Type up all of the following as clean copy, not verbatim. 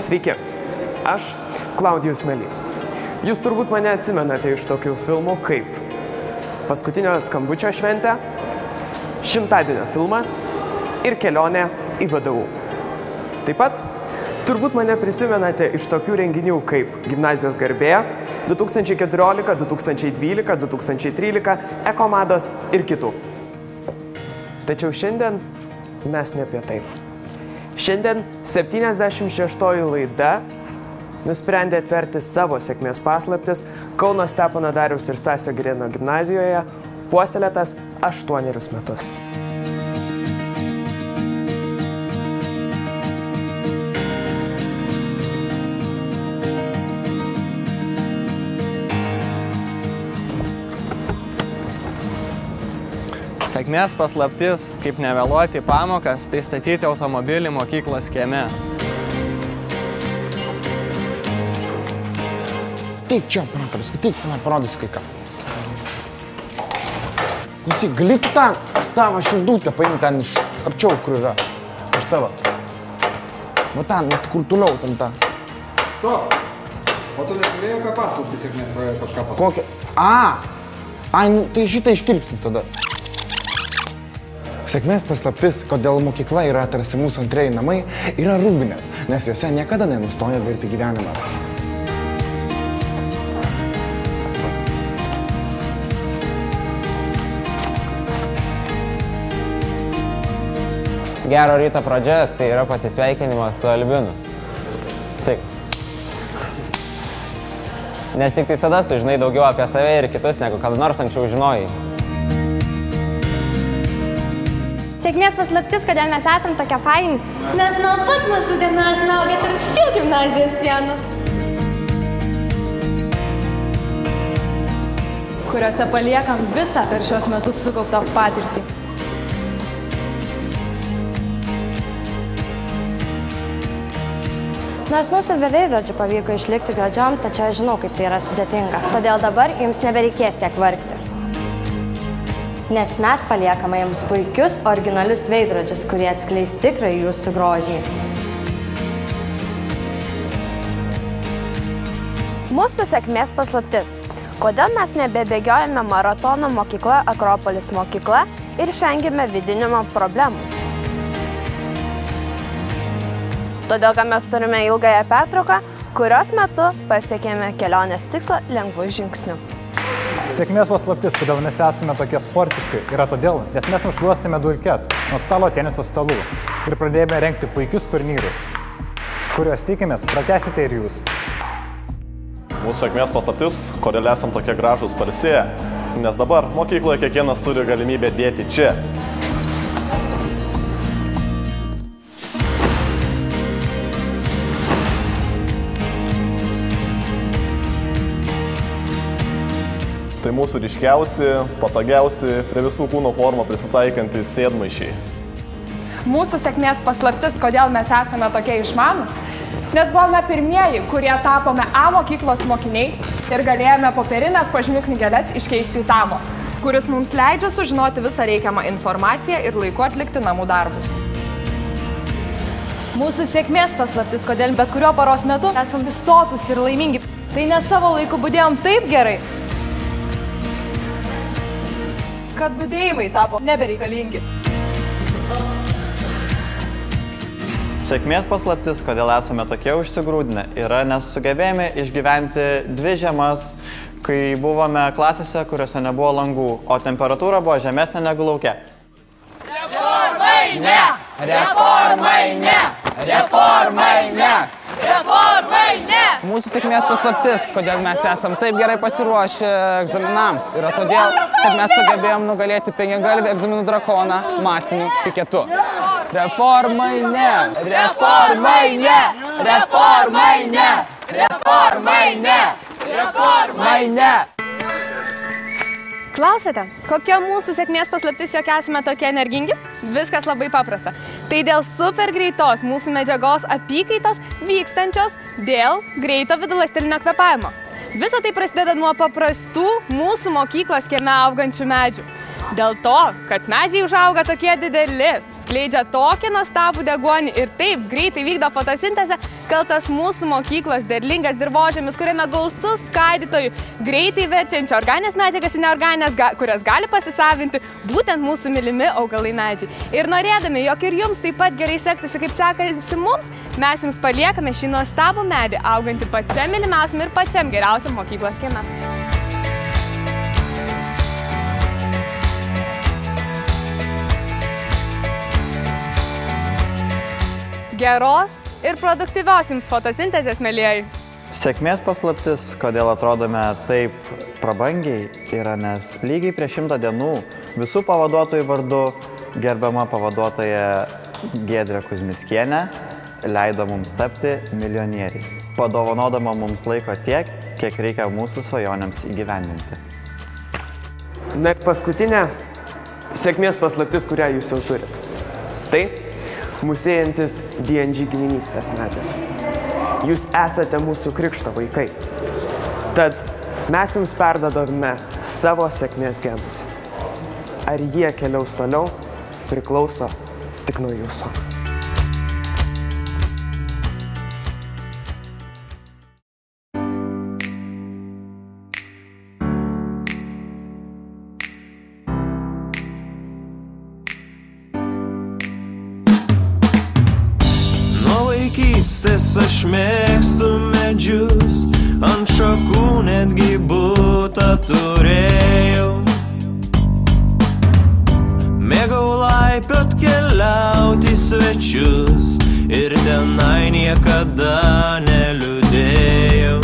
Sveiki, aš Klaudijus Melys. Jūs turbūt mane atsimenate iš tokių filmų kaip Paskutinio skambučio šventė, Šimtadienio filmas ir Kelionė į VDU. Taip pat turbūt mane prisimenate iš tokių renginių kaip Gimnazijos garbė, 2014, 2012, 2013, Ekomados ir kitų. Tačiau šiandien mes ne apie tai. Šiandien 76 laida nusprendė atverti savo sėkmės paslaptis Kauno Stepono Dariaus ir Stasio Girėno gimnazijoje, puoselėtas 8 metus. Sėkmės paslaptis, kaip nevėluoti pamokas, tai statyti automobilį mokyklos kieme. Teik čia, operatorius, teik, parodysiu kai ką. Visi, gali tu tavo širdutę paimti ten iš arčiau, kur yra. Iš tavo. Va ten, kur toliau ten tą. Stop! O tu nekalėjai apie paslaptį sėkmės kažką pasakyti? Kokią? Ai, nu, tai šitą iškirpsim tada. Sėkmės paslaptis, kodėl mokykla yra tarsi mūsų antrieji namai, yra rūbinės, nes juose niekada nenustoja virti gyvenimas. Gero ryto pradžia, tai yra pasisveikinimas su Albinu. Sveiki. Nes tik tada sužinai daugiau apie save ir kitus, negu kada nors anksčiau žinojai. Sėkmės paslaptis, kodėl mes esam tokie faini. Nes nuo pat mažų dienų smaugia tarp šių gimnazijos sienų, kuriuose paliekam visą per šios metus sukauptą patirtį. Nors mūsų be veidrodžių pavyko išlikti gražiom, tačiau aš žinau, kaip tai yra sudėtinga. Todėl dabar jums nebereikės tiek vargti. Nes mes paliekame jums puikius, originalius veidrodžius, kurie atskleis tikrą jūsų grožį. Mūsų sėkmės paslaptis. Kodėl mes nebebėgiojame maratono mokykla, Akropolis mokykla ir išvengėme vidinimo problemų? Todėl, kad mes turime ilgąją pertrauką, kurios metu pasiekėme kelionės tikslą lengvu žingsniu. Sėkmės paslaptis, kodėl mes esame tokie sportiškai, yra todėl, nes mes nušluostėme dulkes nuo stalo teniso stalų ir pradėjome rengti puikius turnyrus, kuriuos tikimės pratęsite ir jūs. Mūsų sėkmės paslaptis, kodėl esam tokie gražūs pailsėję, nes dabar mokykloje kiekvienas turi galimybę dėti čia. Tai mūsų ryškiausi, patogiausi, prie visų kūno formų prisitaikantys sėdmaišiai. Mūsų sėkmės paslaptis, kodėl mes esame tokie išmanūs, nes buvome pirmieji, kurie tapome A mokyklos mokiniai ir galėjome popierinės pažymių knygeles iškeisti į Tamo, kuris mums leidžia sužinoti visą reikiamą informaciją ir laiku atlikti namų darbus. Mūsų sėkmės paslaptis, kodėl bet kurio paros metu esame sotus ir laimingi. Tai ne savo laiku budėjom taip gerai, kad budėjimai tapo nebereikalingi. Sėkmės paslaptis, kodėl esame tokie užsigrūdinę, yra nes sugebėjome išgyventi 2 žiemas, kai buvome klasėse, kuriuose nebuvo langų, o temperatūra buvo žemesnė negu lauke. Reformai ne! Reformai ne! Reformai ne! Reformai ne! Mūsų sėkmės paslaptis, kodėl mes esam taip gerai pasiruošę egzaminams, yra todėl, kad mes sugebėjom nugalėti 5-galvį egzaminų drakoną masiniu piketu. Reformai ne! Reformai ne! Reformai ne! Reformai ne! Reformai ne! Klausėte, kokia mūsų sėkmės paslaptis, jog esame tokie energingi? Viskas labai paprasta. Tai dėl super greitos mūsų medžiagos apykaitos vykstančios dėl greito viduląstelinio kvėpavimo. Visa tai prasideda nuo paprastų mūsų mokyklos kieme augančių medžių. Dėl to, kad medžiai užauga tokie dideli, skleidžia tokį nuostabų deguonį ir taip greitai vykdo fotosintezę, kad tas mūsų mokyklos derlingas dirvožemis, kuriame gausu skaidytojų, greitai verčiančių organinės medžiagas į neorganines, kurias gali pasisavinti būtent mūsų mylimi augalai medžiai. Ir norėdami, jog ir jums taip pat gerai sektųsi, kaip sekasi mums, mes jums paliekame šį nuostabų medį, augantį pačiam mylimiausiam ir pačiam geriausiam mokyklos kieme. Geros ir produktyvios jums fotosintezės, mielieji. Sėkmės paslaptis, kodėl atrodome taip prabangiai, yra, nes lygiai prieš 100 dienų visų pavaduotojų vardu gerbiama pavaduotoja Giedrė Kuzmickienė leido mums tapti milijonieriais, padovanodama mums laiko tiek, kiek reikia mūsų svajonėms įgyvendinti. Na ir paskutinė sėkmės paslaptis, kurią jūs jau turit. Tai musėjantis D&G giminystės medis. Jūs esate mūsų krikšto vaikai. Tad mes jums perdodame savo sėkmės genus. Ar jie keliaus toliau, priklauso tik nuo jūsų. Vaikystės aš mėgstu medžius, ant šakų netgi butą turėjau. Mėgau laipiot, keliauti į svečius ir tenai niekada neliūdėjau.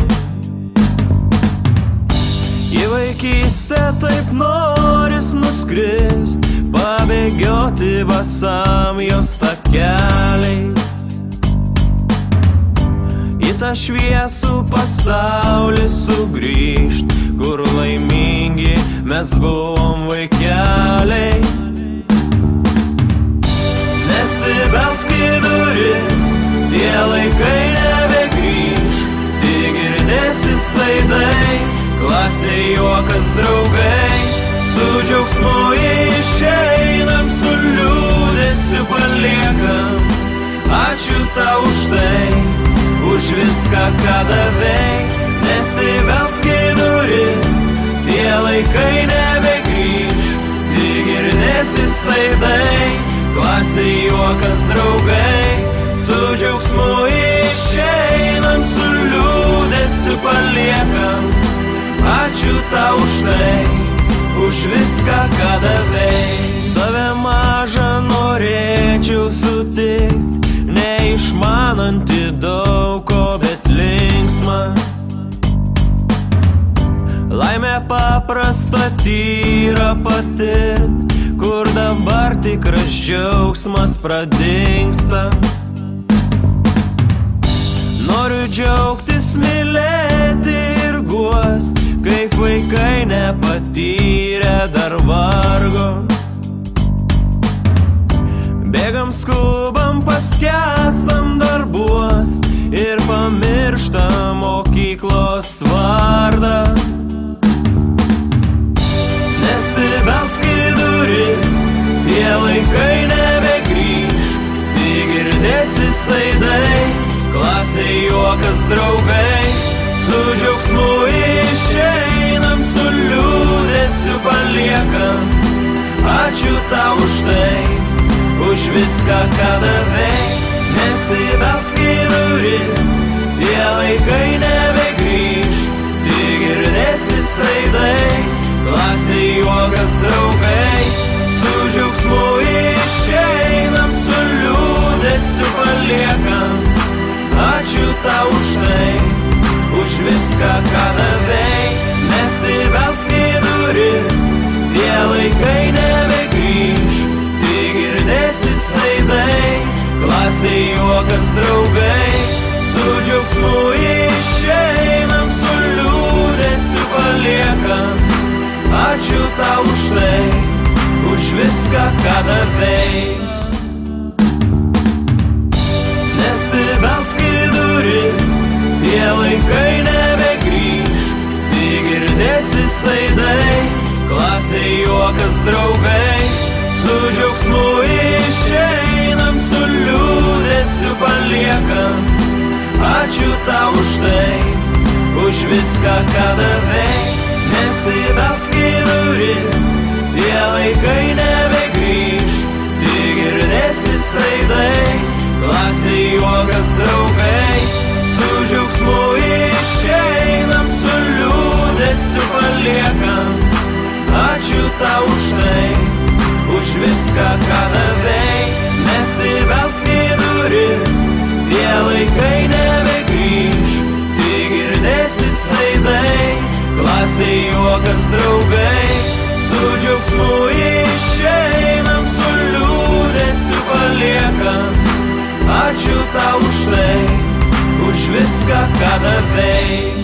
Į vaikystę taip noris nuskrist, pabėgioti basam jos takeliais. Į tą šviesų pasaulį sugrįžt, kur laimingi mes buvom vaikeliai. Nesibelsk į duris, tie laikai nebegrįž, tik girdėsi saidai, klasėj juokas draugai. Su džiaugsmu išeinam, su liūdesiu paliekam. Ačiū tau už tai, už viską, ką davei. Nesibelsk į duris, tie laikai nebegrįž, tik girdėsi saidai, klasėj juokas draugai. Su džiaugsmu išeinam, su liūdesiu paliekam. Ačiū tau už tai, už viską, ką davei. Save mažą norėčiau sutikt, neišmananti daug ko, bet linksma. Laimė paprasta, tyra patirt, kur dabar tikras džiaugsmas pradingsta. Noriu džiaugtis, mylėti ir guost, kaip vaikai nepatyrė dar vargo. Bėgam, skubam, paskęstam darbuos ir pamirštam mokyklos vardą. Nesibelsk į duris, tie laikai nebegrįž, tik girdėsi saidai, klasėj juokas draugai. Su džiaugsmu išeinam, su liūdesiu paliekam. Ačiū tau už tai, už viską, ką davei. Nesibelsk į duris, tie laikai nebegrįž, tik girdėsi saidai, klasėj juokas draugai. Su džiaugsmu išeinam, su liūdesiu paliekam. Ačiū tau už tai, už viską, ką davei. Nesibelsk į duris, tie laikai nebegrįž, tik girdėsi saidai, klasėj juokas draugai. Su džiaugsmu išeinam, su liūdesiu paliekam. Ačiū tau už tai, už viską, ką davei. Nesibelsk į duris, tie laikai nebegrįž, tik girdėsi saidai, klasėj juokas draugai. Su džiaugsmu išeinam. paliekam. Ačiū tau už tai, už viską, ką davei. Nesibelsk į duris, tie laikai nebegrįš. Tik girdėsi saidai, klasėj juokas draugai. Su džiaugsmu išeinam, su liūdesiu paliekam. Ačiū tau už tai, už viską, ką davei. Nesibelsk į duris, tie laikai nebegrįš. Tik girdėsi saidai, klasėj juokas draugai. Su džiaugsmu išeinam, su liūdesiu paliekam. Ačiū tau už tai, už viską, ką davei.